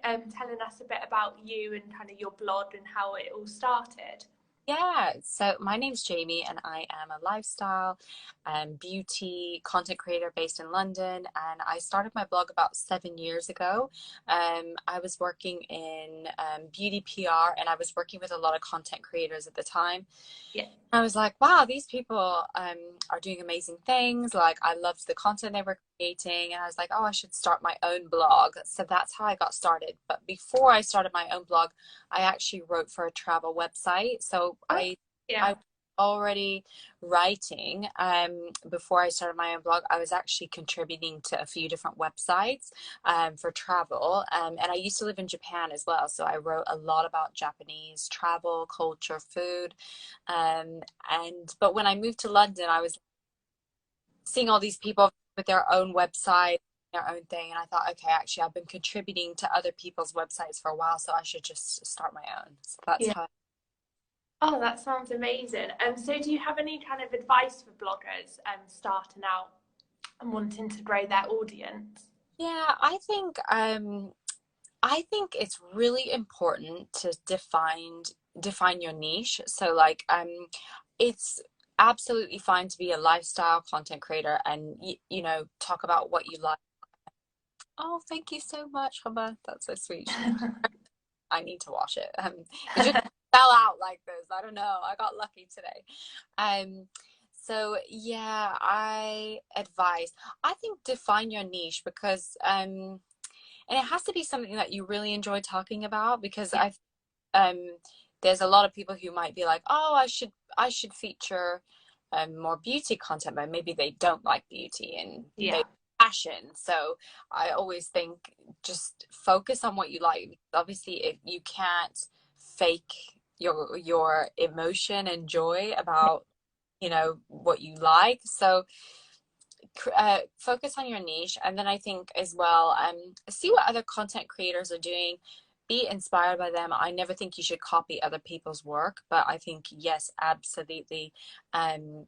telling us a bit about you and kind of your blog and how it all started? Yeah, so my name's Jamie, and I am a lifestyle and beauty content creator based in London. And I started my blog about 7 years ago. I was working in beauty PR, and I was working with a lot of content creators at the time. Yeah. I was like, wow, these people are doing amazing things. Like, I loved the content they were creating. And I was like, oh, I should start my own blog. So that's how I got started. But before I started my own blog, I actually wrote for a travel website. So Oh, I yeah. was already writing before I started my own blog. I was actually contributing to a few different websites for travel. And I used to live in Japan as well. So I wrote a lot about Japanese travel, culture, food. But when I moved to London, I was seeing all these people with their own website, their own thing, and I thought, okay, actually, I've been contributing to other people's websites for a while, so I should just start my own. So that's Yeah. how. Oh, that sounds amazing. So do you have any kind of advice for bloggers starting out and wanting to grow their audience? Yeah, I think it's really important to define your niche. So like it's absolutely fine to be a lifestyle content creator and you know talk about what you like. Oh, thank you so much, Hannah. That's so sweet. I need to watch it. It just fell out like this. I don't know. I got lucky today. Um, so yeah, I think define your niche because and it has to be something that you really enjoy talking about because Yeah. um there's a lot of people who might be like, oh, I should feature more beauty content, but maybe they don't like beauty and they Yeah. fashion. So I always think just focus on what you like. Obviously, if you can't fake your emotion and joy about what you like, so focus on your niche. And then I think as well, see what other content creators are doing, be inspired by them. I never think you should copy other people's work, but I think yes, absolutely, um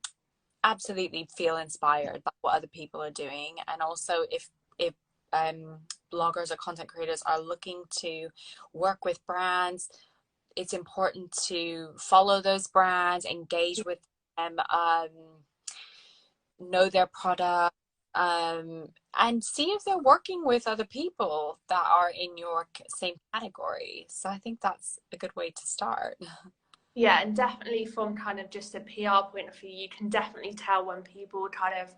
absolutely feel inspired by what other people are doing. And also if bloggers or content creators are looking to work with brands, it's important to follow those brands, engage with them, know their product, and see if they're working with other people that are in your same category. So I think that's a good way to start. Yeah, and definitely from kind of just a PR point of view, you can definitely tell when people kind of,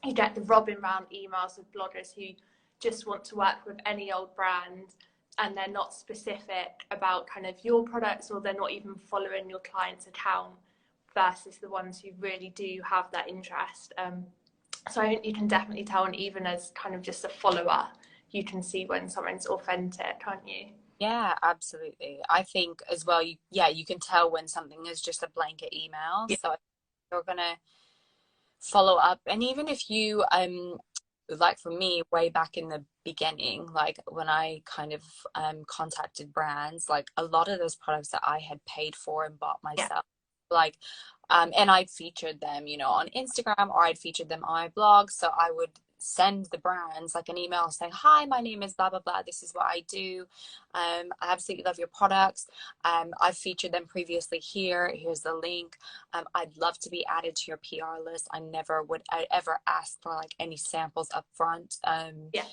you get the robbing round emails of bloggers who just want to work with any old brand and they're not specific about kind of your products, or they're not even following your client's account, versus the ones who really do have that interest. So I think you can definitely tell, and even as kind of just a follower, you can see when something's authentic, can't you? Yeah, absolutely. I think as well, you can tell when something is just a blanket email. Yeah. So you're gonna follow up. And even if you like for me, way back in the beginning, like when I kind of contacted brands, like a lot of those products that I had paid for and bought Yeah. myself, like and I'd featured them, on Instagram, or I'd featured them on my blog. So I would send the brands like an email saying, hi, my name is blah blah blah, this is what I do. I absolutely love your products. I've featured them previously here. Here's the link. I'd love to be added to your PR list. I ever ask for like any samples up front. Yeah.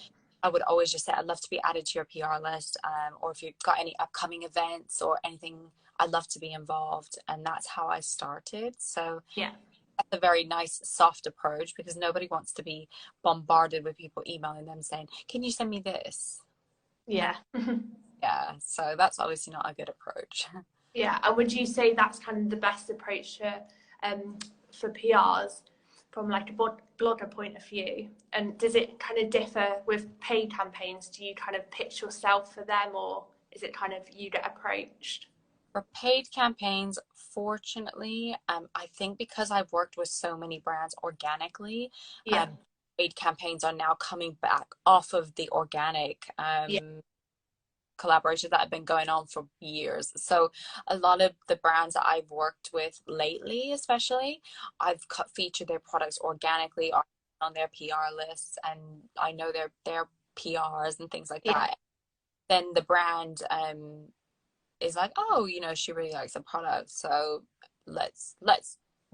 I would always just say, I'd love to be added to your PR list. Or if you've got any upcoming events or anything, I'd love to be involved. And that's how I started. So Yeah. that's a very nice, soft approach because nobody wants to be bombarded with people emailing them saying, can you send me this? Yeah. Yeah. So that's obviously not a good approach. Yeah, and would you say that's kind of the best approach for PRs from like a blogger point of view? And does it kind of differ with paid campaigns? Do you kind of pitch yourself for them, or is it kind of you get approached? For paid campaigns, fortunately, I think because I've worked with so many brands organically, Yeah, paid campaigns are now coming back off of the organic yeah, collaborations that have been going on for years. So a lot of the brands that I've worked with lately, especially, I've featured their products organically on their PR lists, and I know their PRs and things like yeah, that. then the brand is like, oh, you know, she really likes the product, so let's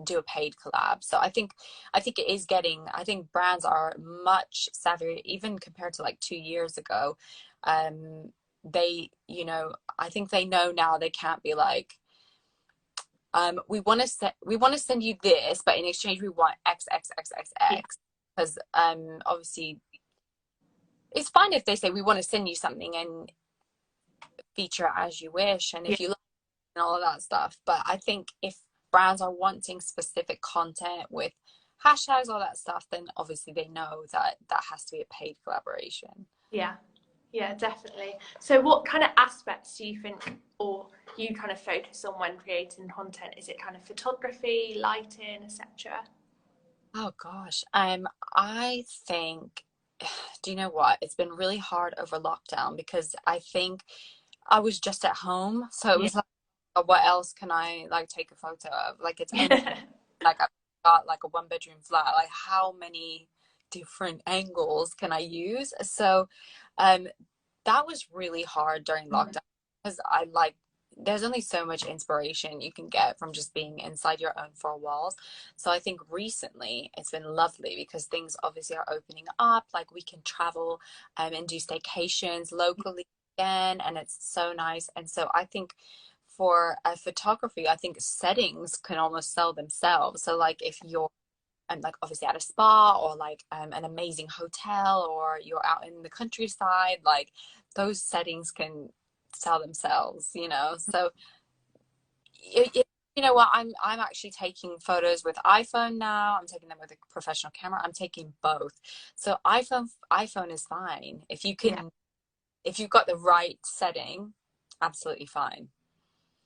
do a paid collab. So I think it is getting, I think brands are much savvier even compared to like 2 years ago. They, you know, I think they know now they can't be like, we want to send you this, but in exchange we want X X X X Yeah. X, because obviously it's fine if they say we want to send you something and feature it as you wish, and Yeah. if you like and all of that stuff. But I think if brands are wanting specific content with hashtags, all that stuff, then obviously they know that that has to be a paid collaboration. Yeah. Yeah, definitely. So what kind of aspects do you think, or you kind of focus on when creating content? Is it kind of photography, lighting, etc.? Oh gosh. I think, do you know what? It's been really hard over lockdown because I think I was just at home. So it Yeah. was like, oh, what else can I like take a photo of? Like it's only like I've got like a 1 bedroom flat. Like how many different angles can I use? So um that was really hard during lockdown because I like, there's only so much inspiration you can get from just being inside your own four walls. So I think recently it's been lovely because things obviously are opening up. Like we can travel and do staycations locally again, and it's so nice. And so I think for photography, I think settings can almost sell themselves. So like if you're like obviously at a spa or like an amazing hotel, or you're out in the countryside, like those settings can sell themselves, you know. So you know what, I'm actually taking photos with iPhone now. I'm taking them with a professional camera. I'm taking both. So iPhone is fine if you can, Yeah. if you've got the right setting, absolutely fine.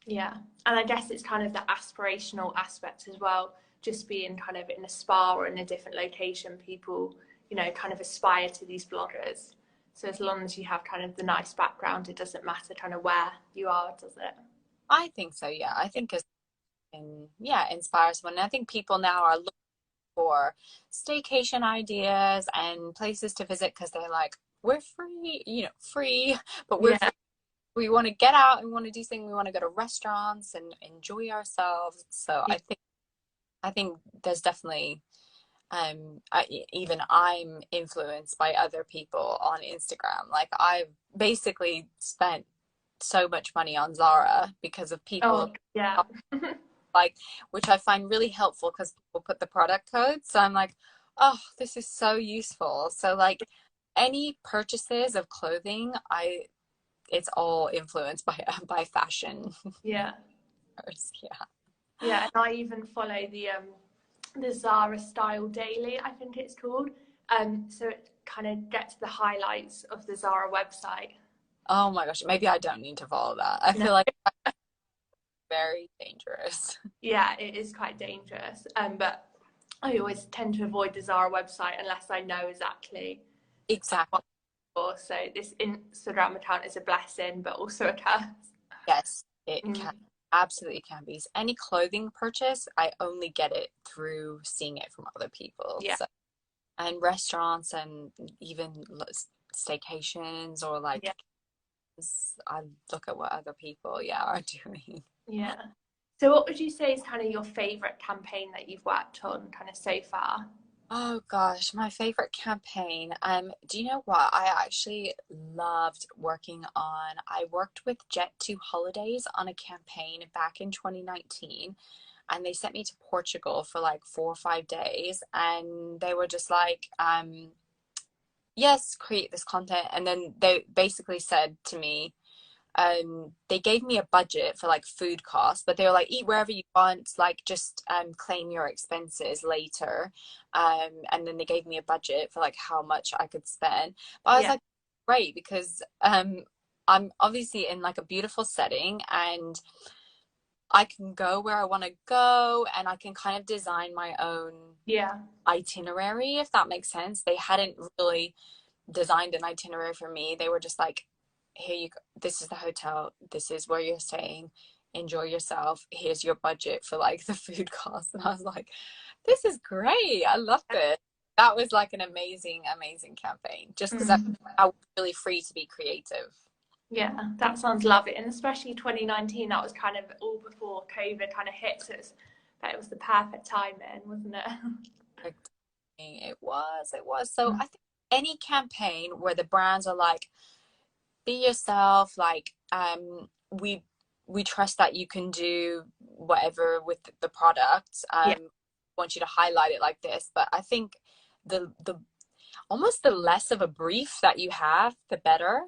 Yeah. And I guess it's kind of the aspirational aspect as well, just being kind of in a spa or in a different location, people, you know, kind of aspire to these bloggers. So as long as you have kind of the nice background, it doesn't matter kind of where you are, does it? I think so, yeah. I think it's, yeah, inspire someone. And I think people now are looking for staycation ideas and places to visit because they're like, we're free, you know, free, but we're Yeah. free. We want to get out and want to do things. We want to go to restaurants and enjoy ourselves. So I think there's definitely even I'm influenced by other people on Instagram. Like I've basically spent so much money on Zara because of people, Oh, yeah. like, which I find really helpful because people put the product codes. So I'm like, oh, this is so useful. So like any purchases of clothing, it's all influenced by fashion. Yeah. Yeah. Yeah. And I even follow the Zara Style Daily, I think it's called. So it kind of gets the highlights of the Zara website. Oh my gosh, maybe I don't need to follow that. I No. feel like that's very dangerous. Yeah, it is quite dangerous. But I always tend to avoid the Zara website unless I know exactly Exactly. what for. So this Instagram account is a blessing, but also a curse. Yes, it Mm. can, absolutely can be. Any clothing purchase, I only get it through seeing it from other people. Yeah, So, and restaurants and even staycations or like, yeah, I look at what other people, yeah, are doing. yeah. So what would you say is kind of your favorite campaign that you've worked on kind of so far? Oh gosh, my favorite campaign. Do you know what? I actually loved working on, I worked with Jet2 Holidays on a campaign back in 2019, and they sent me to Portugal for like 4 or 5 days, and they were just like, yes, create this content. And then they basically said to me, they gave me a budget for like food costs, but they were like, eat wherever you want, like just claim your expenses later. And then they gave me a budget for like how much I could spend. But I was Yeah, like, great, because I'm obviously in like a beautiful setting, and I can go where I want to go, and I can kind of design my own yeah, itinerary, if that makes sense. They hadn't really designed an itinerary for me. They were just like, here you go, this is the hotel, this is where you're staying, enjoy yourself, here's your budget for like the food costs. And I was like, this is great, I love this. That was like an amazing campaign, just because mm. I was really free to be creative. Yeah, that sounds lovely. And especially 2019, that was kind of all before COVID kind of hit. So it was the perfect timing, wasn't it? It was. So I think any campaign where the brands are like, be yourself, like, we trust that you can do whatever with the product. Yeah, Want you to highlight it like this, but I think the almost the less of a brief that you have, the better.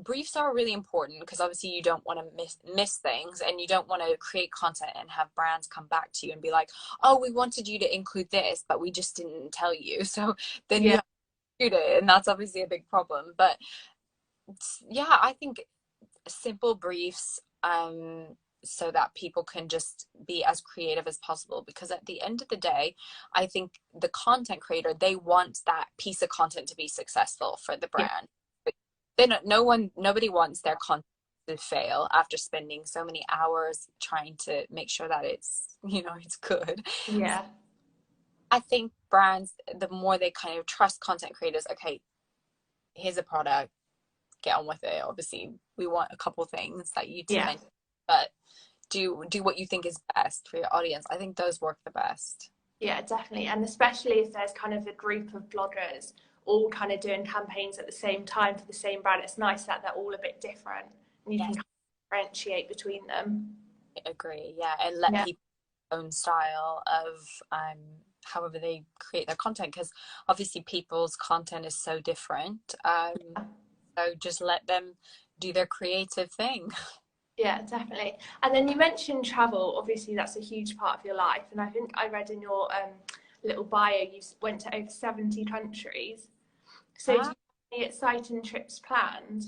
Briefs are really important because obviously you don't want to miss things, and you don't want to create content and have brands come back to you and be like, oh, we wanted you to include this, but we just didn't tell you. So then you yeah, have to shoot it, and that's obviously a big problem. But yeah, I think simple briefs, so that people can just be as creative as possible, because at the end of the day, I think the content creator, they want that piece of content to be successful for the yeah, brand. They don't, no one, nobody wants their content to fail after spending so many hours trying to make sure that it's, it's good. yeah, I think brands, the more they kind of trust content creators, okay, here's a product, get on with it. Obviously, we want a couple things that you to yeah. mention, but do what you think is best for your audience. I think those work the best. Yeah, definitely. And especially if there's kind of a group of bloggers all kind of doing campaigns at the same time for the same brand, it's nice that they're all a bit different and you can Yes, kind of differentiate between them. I agree. Yeah, and let Yeah, people own style of however they create their content, because obviously people's content is so different. So just let them do their creative thing. yeah, definitely. And then you mentioned travel. Obviously, that's a huge part of your life. And I think I read in your little bio you went to over 70 countries. So do you Ah, have any exciting trips planned?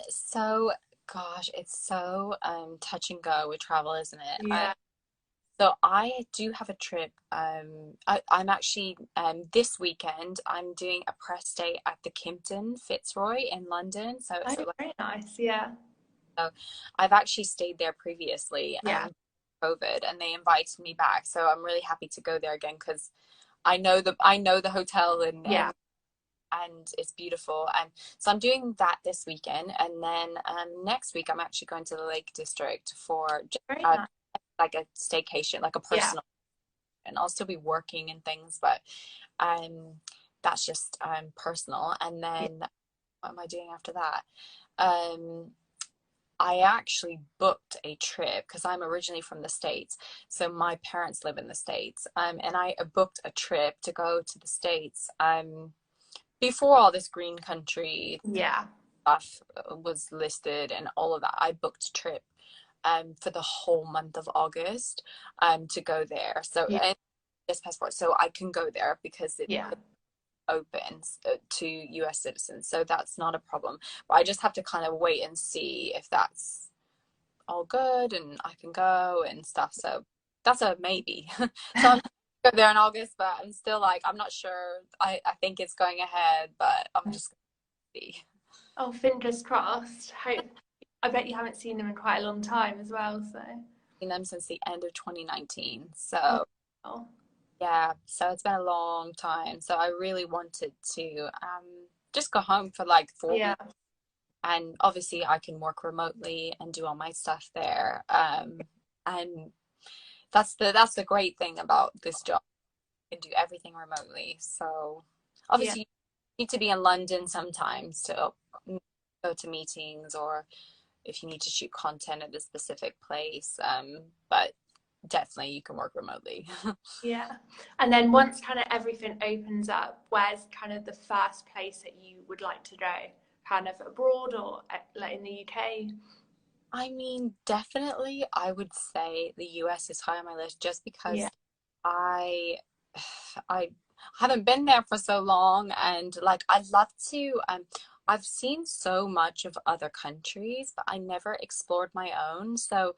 so gosh, it's so touch and go with travel, isn't it? Yeah. So I do have a trip. I'm actually this weekend I'm doing a press day at the Kimpton Fitzroy in London. So Oh, it's like, very nice. Yeah. so I've actually stayed there previously, Yeah. COVID, and they invited me back. So I'm really happy to go there again because I know the hotel, Yeah. and it's beautiful. And so I'm doing that this weekend, and then next week I'm actually going to the Lake District for just, Very nice. like a staycation, like a Yeah. personal. And I'll still be working and things, but that's just personal. And Yeah. then what am I doing after that? Um, I actually booked a trip because I'm originally from the States. So my parents live in the States. And I booked a trip to go to the States before all this green country Yeah. stuff was listed and all of that. I booked a trip for the whole month of August to go there. So, Yeah. and this passport, so I can go there because it Yeah. opens to US citizens. So that's not a problem. But I just have to kind of wait and see if that's all good and I can go and stuff. So that's a maybe. So I'm go there in August, but I'm still like, I'm not sure. I think it's going ahead, but I'm just gonna see. Oh, fingers crossed. Hope. I bet you haven't seen them in quite a long time as well. So. Seen them since the end of 2019. Oh. So Well. yeah, so it's been a long time. So I really wanted to just go home for like 4 weeks. Yeah. And obviously I can work remotely and do all my stuff there. And that's the great thing about this job. You can do everything remotely. So Yeah. obviously you need to be in London sometimes to go to meetings, or if you need to shoot content at a specific place. But definitely you can work remotely. Yeah. And then once kind of everything opens up, where's kind of the first place that you would like to go? Kind of abroad or like in the UK? I mean, definitely, I would say the US is high on my list just because Yeah. I I haven't been there for so long, and like I'd love to I've seen so much of other countries, but I never explored my own. So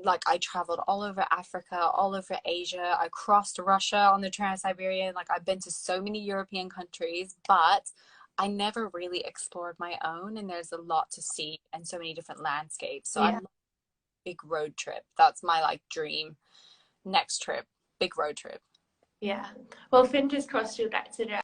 like I traveled all over Africa, all over Asia. I crossed Russia on the Trans-Siberian. Like I've been to so many European countries, but I never really explored my own, and there's a lot to see and so many different landscapes. So Yeah. I'm big road trip. That's my like dream next trip, big road trip. Yeah. Well, fingers crossed you'll get to do